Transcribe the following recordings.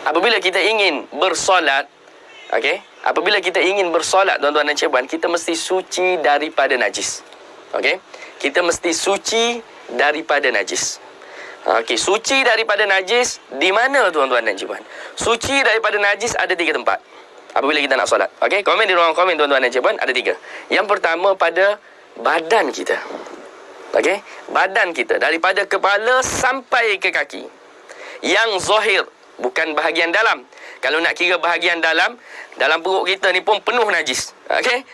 apabila kita ingin bersolat, okey, apabila kita ingin bersolat tuan-tuan dan cikgu, kita mesti suci daripada najis. Okey, kita mesti suci daripada najis. Okey, suci daripada najis di mana tuan-tuan dan cikgu? Suci daripada najis ada 3 tempat apabila kita nak solat. Okey, komen di ruang komen tuan-tuan dan cikgu, ada 3. Yang pertama pada badan kita. Okey, badan kita daripada kepala sampai ke kaki. Yang zahir, bukan bahagian dalam. Kalau nak kira bahagian dalam perut kita ni pun penuh najis. Okey?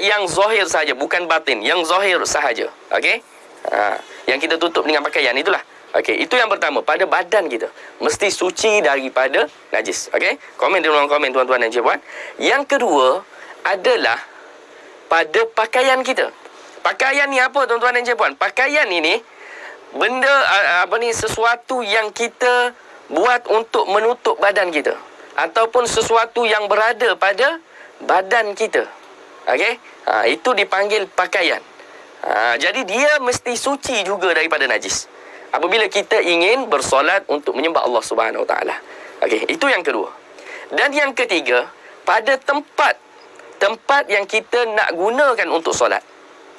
Yang zahir sahaja, bukan batin. Yang zahir sahaja. Okey? Yang kita tutup dengan pakaian itulah. Okey, itu yang pertama, pada badan kita mesti suci daripada najis. Okey? Komen di ruang komen tuan-tuan dan cikgu. Yang kedua adalah pada pakaian kita. Pakaian ni apa tuan-tuan dan cikgu? Pakaian ini benda sesuatu yang kita buat untuk menutup badan kita, ataupun sesuatu yang berada pada badan kita. Okey? Itu dipanggil pakaian. Jadi dia mesti suci juga daripada najis apabila kita ingin bersolat untuk menyembah Allah Subhanahu Wa Taala. Okey, itu yang kedua. Dan yang ketiga, pada tempat yang kita nak gunakan untuk solat.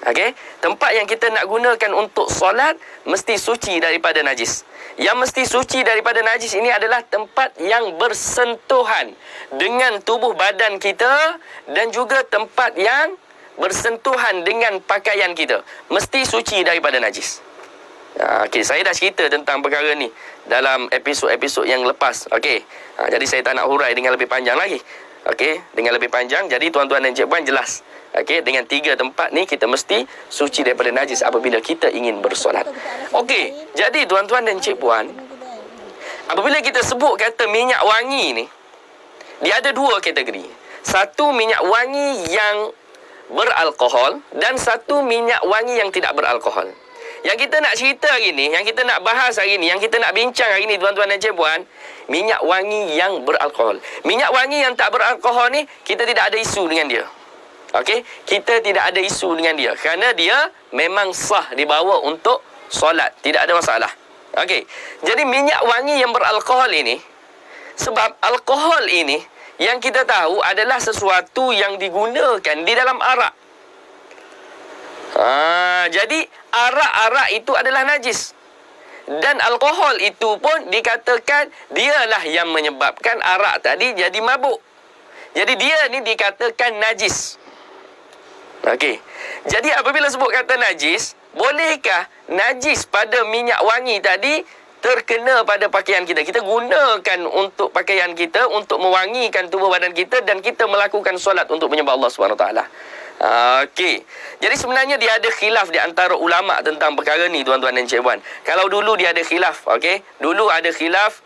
Okey, tempat yang kita nak gunakan untuk solat mesti suci daripada najis. Yang mesti suci daripada najis ini adalah tempat yang bersentuhan dengan tubuh badan kita dan juga tempat yang bersentuhan dengan pakaian kita. Mesti suci daripada najis. Okey, saya dah cerita tentang perkara ni dalam episod-episod yang lepas. Okey, jadi saya tak nak hurai dengan lebih panjang lagi. Okey, dengan lebih panjang. Jadi tuan-tuan dan cikgu jelas. Okey, dengan 3 tempat ni kita mesti suci daripada najis apabila kita ingin bersolat. Okey, jadi tuan-tuan dan cikgu, apabila kita sebut kata minyak wangi ni, dia ada 2 kategori. Satu, minyak wangi yang beralkohol, dan satu, minyak wangi yang tidak beralkohol. Yang kita nak cerita hari ni, yang kita nak bahas hari ni, yang kita nak bincang hari ni tuan-tuan dan cikgu, minyak wangi yang beralkohol. Minyak wangi yang tak beralkohol ni, kita tidak ada isu dengan dia. Okey, kita tidak ada isu dengan dia kerana dia memang sah dibawa untuk solat, tidak ada masalah. Okey, jadi minyak wangi yang beralkohol ini, sebab alkohol ini yang kita tahu adalah sesuatu yang digunakan di dalam arak. Jadi arak-arak itu adalah najis. Dan alkohol itu pun dikatakan dialah yang menyebabkan arak tadi jadi mabuk. Jadi dia ni dikatakan najis. Okey. Jadi apabila sebut kata najis, bolehkah najis pada minyak wangi tadi terkena pada pakaian kita? Kita gunakan untuk pakaian kita, untuk mewangikan tubuh badan kita, dan kita melakukan solat untuk menyembah Allah Subhanahu Wa Taala. Okey. Jadi sebenarnya dia ada khilaf di antara ulama tentang perkara ni tuan-tuan dan cikgu. Kalau dulu dia ada khilaf, okey. Dulu ada khilaf,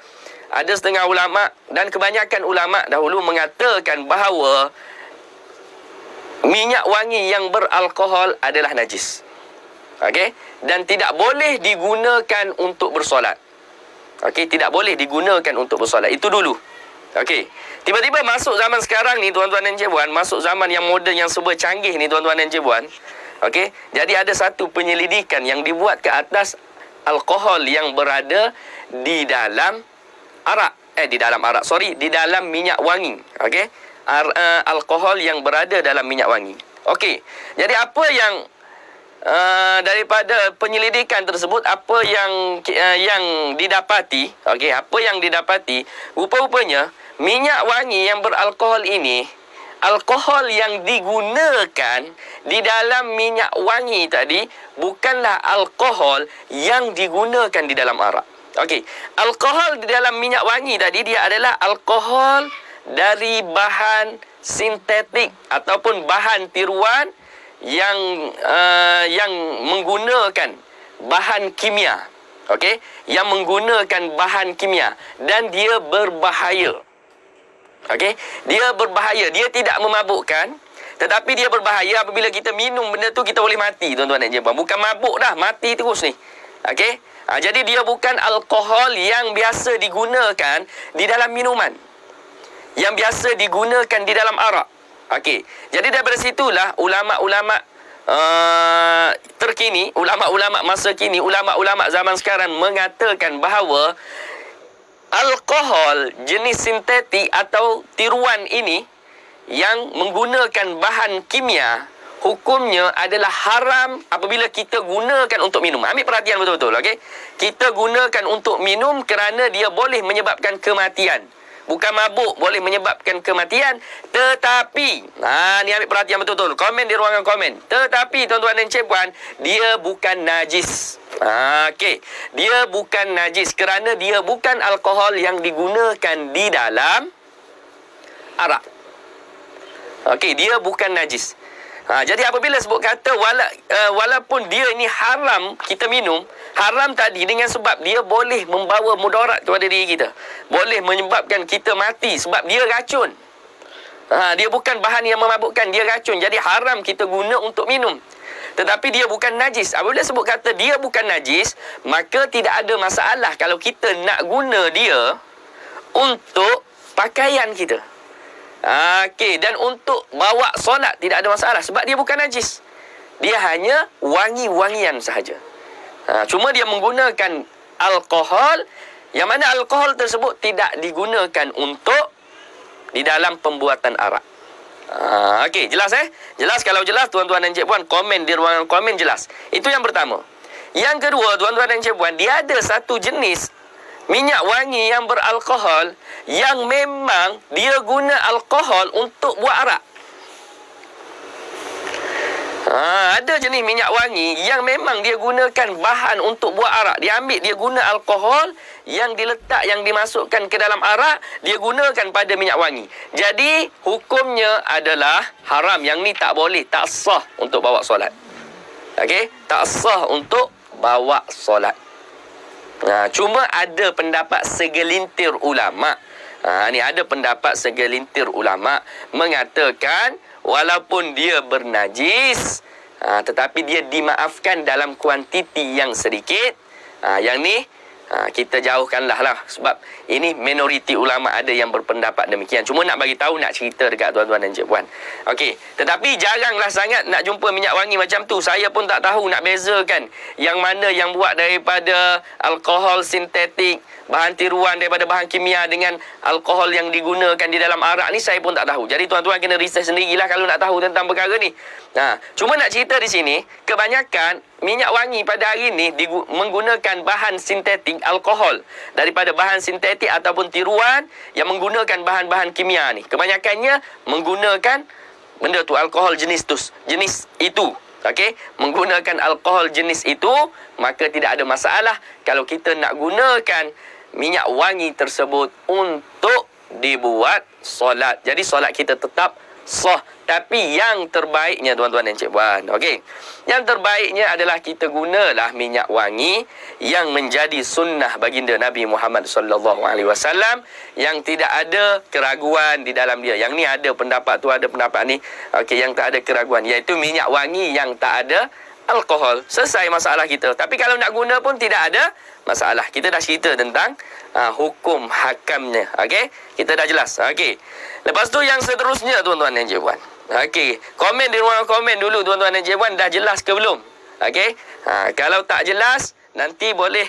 ada setengah ulama dan kebanyakan ulama dahulu mengatakan bahawa minyak wangi yang beralkohol adalah najis. Okey, dan tidak boleh digunakan untuk bersolat. Okey, tidak boleh digunakan untuk bersolat. Itu dulu. Okey. Tiba-tiba masuk zaman sekarang ni tuan-tuan dan cikgu, masuk zaman yang moden, yang serba canggih ni tuan-tuan dan cikgu. Okey. Jadi ada satu penyelidikan yang dibuat ke atas alkohol yang berada di dalam arak. Di dalam minyak wangi. Okey. Alkohol yang berada dalam minyak wangi. Okey. Jadi apa yang daripada penyelidikan tersebut, apa yang didapati, okey, apa yang didapati, rupa-rupanya minyak wangi yang beralkohol ini, alkohol yang digunakan di dalam minyak wangi tadi bukanlah alkohol yang digunakan di dalam arak. Okey, alkohol di dalam minyak wangi tadi dia adalah alkohol dari bahan sintetik ataupun bahan tiruan yang menggunakan bahan kimia. Okey, yang menggunakan bahan kimia, dan dia berbahaya. Okey, dia berbahaya. Dia tidak memabukkan, tetapi dia berbahaya. Apabila kita minum benda tu, kita boleh mati tuan-tuan dan cikgu. Bukan mabuk dah, mati terus ni. Okey, jadi dia bukan alkohol yang biasa digunakan di dalam minuman, yang biasa digunakan di dalam arak. Okey, jadi daripada situlah ulama-ulama terkini, ulama-ulama masa kini, ulama-ulama zaman sekarang mengatakan bahawa alkohol jenis sintetik atau tiruan ini yang menggunakan bahan kimia, hukumnya adalah haram apabila kita gunakan untuk minum. Ambil perhatian betul-betul, okey? Kita gunakan untuk minum kerana dia boleh menyebabkan kematian. Bukan mabuk, boleh menyebabkan kematian. Tetapi, ni ambil perhatian betul-betul. Komen di ruangan komen. Tetapi, tuan-tuan dan cikgu, dia bukan najis. Okey. Dia bukan najis kerana dia bukan alkohol yang digunakan di dalam arak. Okey, dia bukan najis. Jadi apabila sebut kata walaupun dia ini haram kita minum, haram tadi dengan sebab dia boleh membawa mudarat kepada diri kita. Boleh menyebabkan kita mati sebab dia racun. Dia bukan bahan yang memabukkan, dia racun. Jadi haram kita guna untuk minum. Tetapi dia bukan najis. Apabila sebut kata dia bukan najis, maka tidak ada masalah kalau kita nak guna dia untuk pakaian kita. Okey, dan untuk bawa solat tidak ada masalah sebab dia bukan najis. Dia hanya wangi-wangian sahaja. Cuma dia menggunakan alkohol yang mana alkohol tersebut tidak digunakan untuk di dalam pembuatan arak. Okey, jelas Jelas? Kalau jelas, tuan-tuan dan cikgu puan, komen di ruangan komen jelas. Itu yang pertama. Yang kedua, tuan-tuan dan cikgu puan, dia ada satu jenis minyak wangi yang beralkohol yang memang dia guna alkohol untuk buat arak. Ada jenis minyak wangi yang memang dia gunakan bahan untuk buat arak. Dia ambil, dia guna alkohol yang diletak, yang dimasukkan ke dalam arak, dia gunakan pada minyak wangi. Jadi, hukumnya adalah haram. Yang ni tak boleh, tak sah untuk bawa solat. Okey? Tak sah untuk bawa solat. Cuma ada pendapat segelintir ulama. Ni ada pendapat segelintir ulama mengatakan walaupun dia bernajis, tetapi dia dimaafkan dalam kuantiti yang sedikit. Yang ni kita jauhkanlah lah sebab ini minoriti ulama ada yang berpendapat demikian. Cuma nak bagi tahu, nak cerita dekat tuan-tuan dan cikgu puan. Okey, tetapi jaranglah sangat nak jumpa minyak wangi macam tu. Saya pun tak tahu nak bezakan yang mana yang buat daripada alkohol sintetik, bahan tiruan daripada bahan kimia dengan alkohol yang digunakan di dalam arak ni, saya pun tak tahu. Jadi tuan-tuan kena research sendirilah kalau nak tahu tentang perkara ni. Cuma nak cerita di sini, kebanyakan minyak wangi pada hari ini menggunakan bahan sintetik, alkohol daripada bahan sintetik ataupun tiruan yang menggunakan bahan-bahan kimia ni. Kebanyakannya menggunakan benda tu, alkohol jenis itu. Okey, menggunakan alkohol jenis itu, maka tidak ada masalah kalau kita nak gunakan minyak wangi tersebut untuk dibuat solat. Jadi solat kita tetap sah. Tapi yang terbaiknya, tuan-tuan dan cikgu puan, okey, yang terbaiknya adalah kita gunalah minyak wangi yang menjadi sunnah baginda Nabi Muhammad SAW, yang tidak ada keraguan di dalam dia. Yang ni ada pendapat tu, ada pendapat ni, okey, yang tak ada keraguan, iaitu minyak wangi yang tak ada alkohol. Selesai masalah kita. Tapi kalau nak guna pun tidak ada masalah. Kita dah cerita tentang hukum hakamnya. Okey, kita dah jelas. Okey, lepas tu yang seterusnya, tuan-tuan dan cikgu puan. Okey, komen di ruangan komen dulu, tuan-tuan dan cikgu puan, dah jelas ke belum? Okey, kalau tak jelas, nanti boleh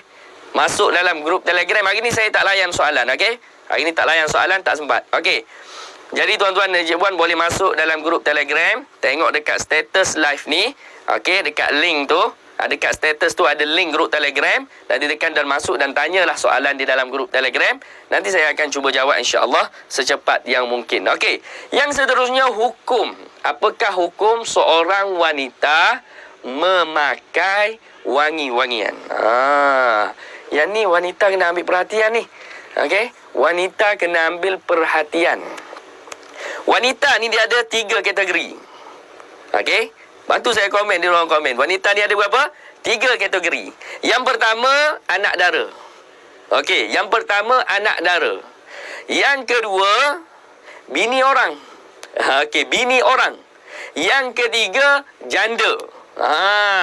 masuk dalam grup Telegram. Hari ni saya tak layan soalan. Okey, hari ni tak layan soalan, tak sempat. Okey, jadi tuan-tuan dan cikgu puan boleh masuk dalam grup Telegram. Tengok dekat status live ni. Okey, dekat link tu, dekat status tu ada link grup Telegram. Nanti tekan dan masuk dan tanyalah soalan di dalam grup Telegram. Nanti saya akan cuba jawab insya-Allah secepat yang mungkin. Okey, yang seterusnya hukum. Apakah hukum seorang wanita memakai wangi-wangian? Yang ni wanita kena ambil perhatian ni. Okey, wanita kena ambil perhatian. Wanita ni dia ada 3 kategori. Okey, bantu saya komen di ruang komen. Wanita ni ada berapa? 3 kategori. Yang pertama, anak dara. Okey, yang pertama anak dara. Yang kedua, bini orang. Okey, bini orang. Yang ketiga, janda.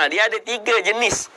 Dia ada 3 jenis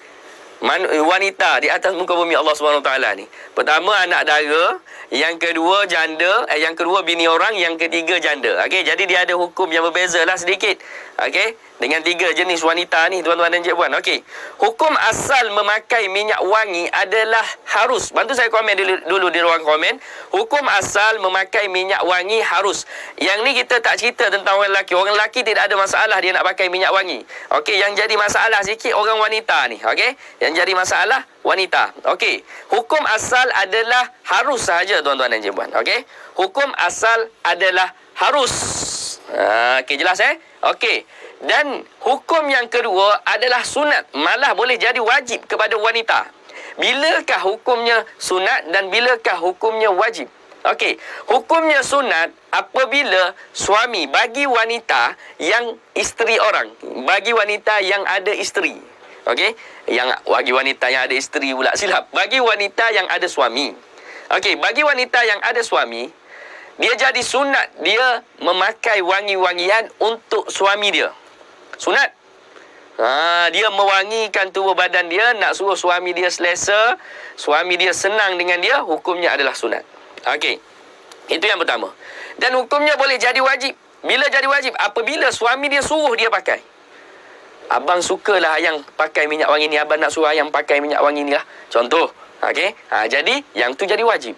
wanita di atas muka bumi Allah SWT ni. Pertama anak dara, yang kedua janda, yang kedua bini orang, yang ketiga janda. Okey, jadi dia ada hukum yang berbeza lah sedikit. Okey, dengan 3 jenis wanita ni tuan-tuan dan cikgu puan. Okey. Hukum asal memakai minyak wangi adalah harus. Bantu saya komen dulu di ruang komen. Hukum asal memakai minyak wangi harus. Yang ni kita tak cerita tentang orang lelaki. Orang lelaki tidak ada masalah dia nak pakai minyak wangi. Okey, yang jadi masalah sikit orang wanita ni. Okey, yang jadi masalah wanita. Okey, hukum asal adalah harus sahaja tuan-tuan dan cikgu puan. Okey, hukum asal adalah harus. Okey, jelas Okey. Dan hukum yang kedua adalah sunat, malah boleh jadi wajib kepada wanita. Bilakah hukumnya sunat dan bilakah hukumnya wajib? Okey, hukumnya sunat apabila suami bagi wanita yang isteri orang, bagi wanita yang ada isteri. Okey, yang bagi wanita yang ada isteri pula silap. Bagi wanita yang ada suami. Okey, bagi wanita yang ada suami, dia jadi sunat dia memakai wangi-wangian untuk suami dia. Sunat. Dia mewangikan tubuh badan dia, nak suruh suami dia selesa, suami dia senang dengan dia, hukumnya adalah sunat. Okey. Itu yang pertama. Dan hukumnya boleh jadi wajib. Bila jadi wajib? Apabila suami dia suruh dia pakai. Abang sukalah ayang pakai minyak wangi ni, abang nak suruh ayang pakai minyak wangi ni lah. Contoh. Okey. Jadi yang tu jadi wajib.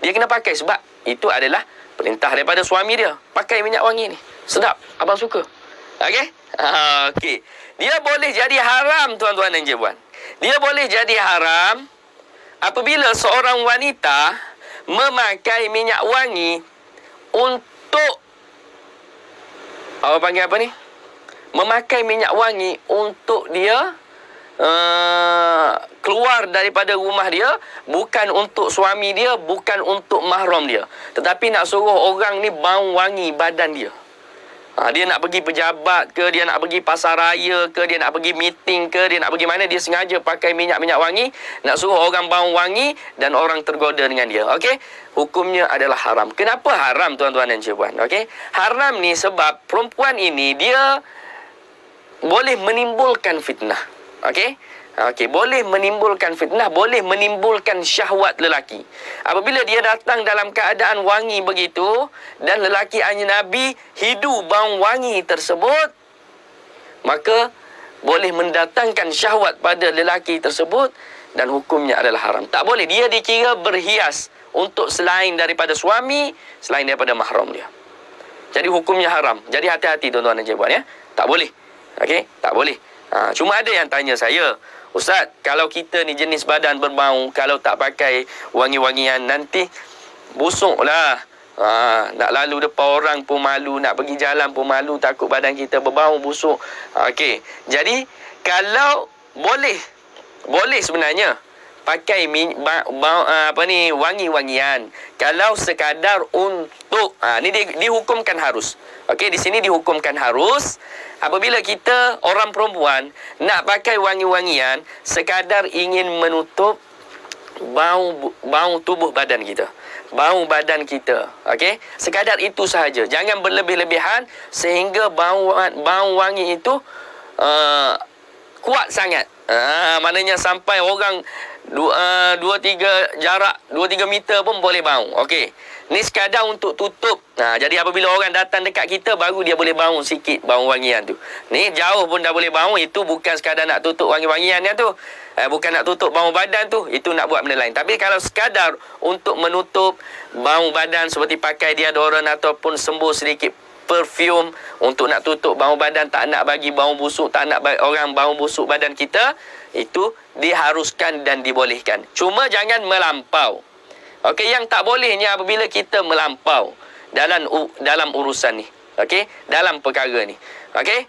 Dia kena pakai sebab itu adalah perintah daripada suami dia. Pakai minyak wangi ni. Sedap. Abang suka. Okey? Okey. Dia boleh jadi haram tuan-tuan dan cikgu-puan. Dia boleh jadi haram apabila seorang wanita memakai minyak wangi untuk panggil apa ni? Memakai minyak wangi untuk dia keluar daripada rumah dia, bukan untuk suami dia, bukan untuk mahram dia, tetapi nak suruh orang ni bau wangi badan dia. Dia nak pergi pejabat ke, dia nak pergi pasar raya ke, dia nak pergi meeting ke, dia nak pergi mana, dia sengaja pakai minyak-minyak wangi, nak suruh orang bau wangi dan orang tergoda dengan dia. Okey, hukumnya adalah haram. Kenapa haram tuan-tuan dan cikgu-puan? Okey, haram ni sebab perempuan ini dia boleh menimbulkan fitnah. Okey, boleh menimbulkan fitnah, boleh menimbulkan syahwat lelaki. Apabila dia datang dalam keadaan wangi begitu dan lelaki ajnabi hidu bau wangi tersebut, maka boleh mendatangkan syahwat pada lelaki tersebut dan hukumnya adalah haram. Tak boleh, dia dikira berhias untuk selain daripada suami, selain daripada mahram dia. Jadi hukumnya haram. Jadi hati-hati tuan-tuan dan cikgu-puan ya. Tak boleh. Okey, tak boleh. Cuma ada yang tanya saya, Ustaz, kalau kita ni jenis badan berbau, kalau tak pakai wangi-wangian nanti busuk lah. Nak lalu depan orang pun malu, nak pergi jalan pun malu, takut badan kita berbau busuk. Okey, jadi kalau boleh sebenarnya pakai wangi-wangian kalau sekadar untuk ni dihukumkan harus. Okey, di sini dihukumkan harus apabila kita orang perempuan nak pakai wangi-wangian sekadar ingin menutup bau tubuh badan kita, bau badan kita. Okey, sekadar itu sahaja, jangan berlebih-lebihan sehingga bau wangi itu kuat sangat. Maknanya sampai orang 2-3 jarak 2-3 meter pun boleh bau. Okey, ni sekadar untuk tutup. Jadi apabila orang datang dekat kita baru dia boleh bau sikit bau wangian tu. Ni jauh pun dah boleh bau. Itu bukan sekadar nak tutup wangi-wangian dia tu. Bukan nak tutup bau badan tu. Itu nak buat benda lain. Tapi kalau sekadar untuk menutup bau badan seperti pakai deodoran ataupun sembuh sedikit perfume untuk nak tutup bau badan, tak nak bagi bau busuk, tak nak bagi orang bau busuk badan kita, itu diharuskan dan dibolehkan. Cuma jangan melampau. Okey, yang tak bolehnya apabila kita melampau dalam urusan ni. Okey, dalam perkara ni. Okey,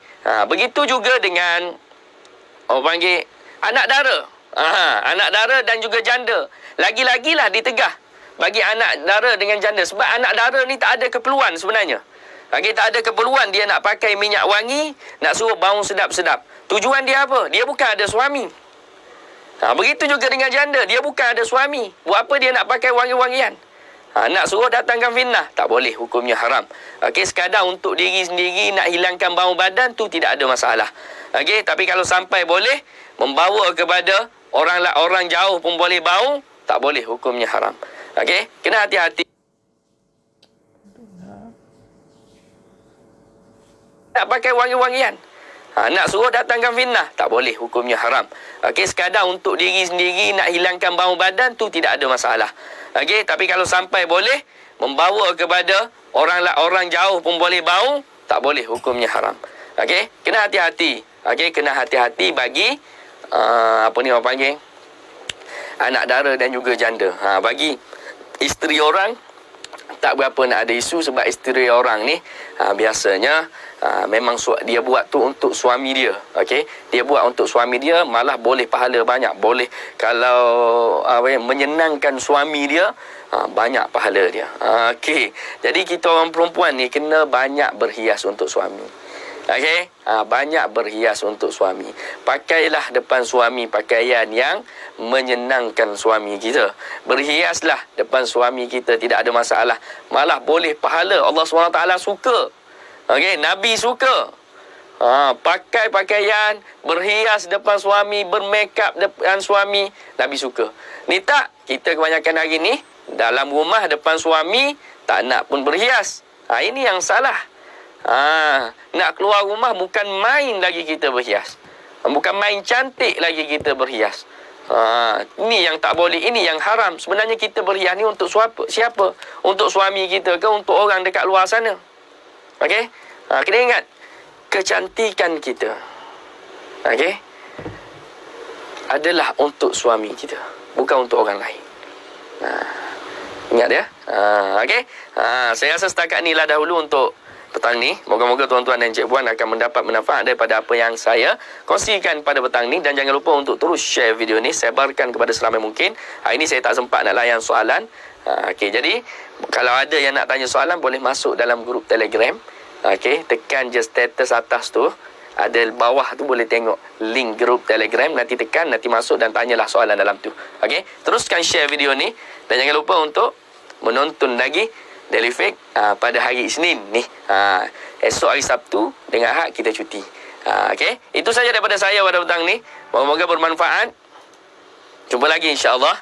begitu juga dengan orang panggil anak dara. Anak dara dan juga janda. Lagi-lagilah ditegah bagi anak dara dengan janda sebab anak dara ni tak ada keperluan sebenarnya. Okey, tak ada keperluan dia nak pakai minyak wangi, nak suruh bau sedap-sedap. Tujuan dia apa? Dia bukan ada suami. Begitu juga dengan janda, dia bukan ada suami. Buat apa dia nak pakai wangi-wangian? Nak suruh datangkan fitnah, tak boleh, hukumnya haram. Okey, sekadar untuk diri sendiri nak hilangkan bau badan tu tidak ada masalah. Okey, tapi kalau sampai boleh membawa kepada orang jauh pun boleh bau, tak boleh, hukumnya haram. Okey, kena hati-hati. Nak pakai wangi-wangian, nak suruh datangkan fitnah, tak boleh, hukumnya haram. Okey, sekadar untuk diri sendiri nak hilangkan bau badan tu tidak ada masalah. Okey, tapi kalau sampai boleh membawa kepada orang jauh pun boleh bau, tak boleh, hukumnya haram. Okey, kena hati-hati. Okey, kena hati-hati bagi apa ni orang panggil, anak dara dan juga janda. Bagi isteri orang tak berapa nak ada isu, sebab isteri orang ni biasanya memang dia buat tu untuk suami dia. Okey, dia buat untuk suami dia, malah boleh pahala banyak. Boleh kalau menyenangkan suami dia, banyak pahala dia. Okey, jadi kita orang perempuan ni kena banyak berhias untuk suami. Okey, banyak berhias untuk suami. Pakailah depan suami pakaian yang menyenangkan suami kita. Berhiaslah depan suami kita, tidak ada masalah. Malah boleh pahala. Allah SWT suka. Okey, Nabi suka. Pakai pakaian, berhias depan suami, bermakeup depan suami, Nabi suka. Ni tak, kita kebanyakan hari ni dalam rumah depan suami tak nak pun berhias. Ini yang salah. Nak keluar rumah bukan main lagi kita berhias. Bukan main cantik lagi kita berhias. Ini yang tak boleh, ini yang haram. Sebenarnya kita berhias ni untuk siapa? Untuk suami kita ke untuk orang dekat luar sana? Okey? Kena ingat, kecantikan kita, okey, adalah untuk suami kita, bukan untuk orang lain. Ingat ya. Okey? Saya rasa setakat ni lah dahulu untuk petang ni. Moga-moga tuan-tuan dan cik puan akan mendapat manfaat daripada apa yang saya kongsikan pada petang ni. Dan jangan lupa untuk terus share video ni, sebarkan kepada seramai mungkin. Hari ni saya tak sempat nak layan soalan. Okey, jadi kalau ada yang nak tanya soalan, boleh masuk dalam grup Telegram. Okey, tekan je status atas tu. Ada bawah tu boleh tengok link grup Telegram. Nanti tekan, nanti masuk dan tanyalah soalan dalam tu. Okey, teruskan share video ni. Dan jangan lupa untuk menonton lagi Daily Fake pada hari Isnin ni. Esok hari Sabtu dengan Ahad kita cuti. Okey, itu saja daripada saya pada petang ni. Moga-moga bermanfaat. Jumpa lagi insya-Allah.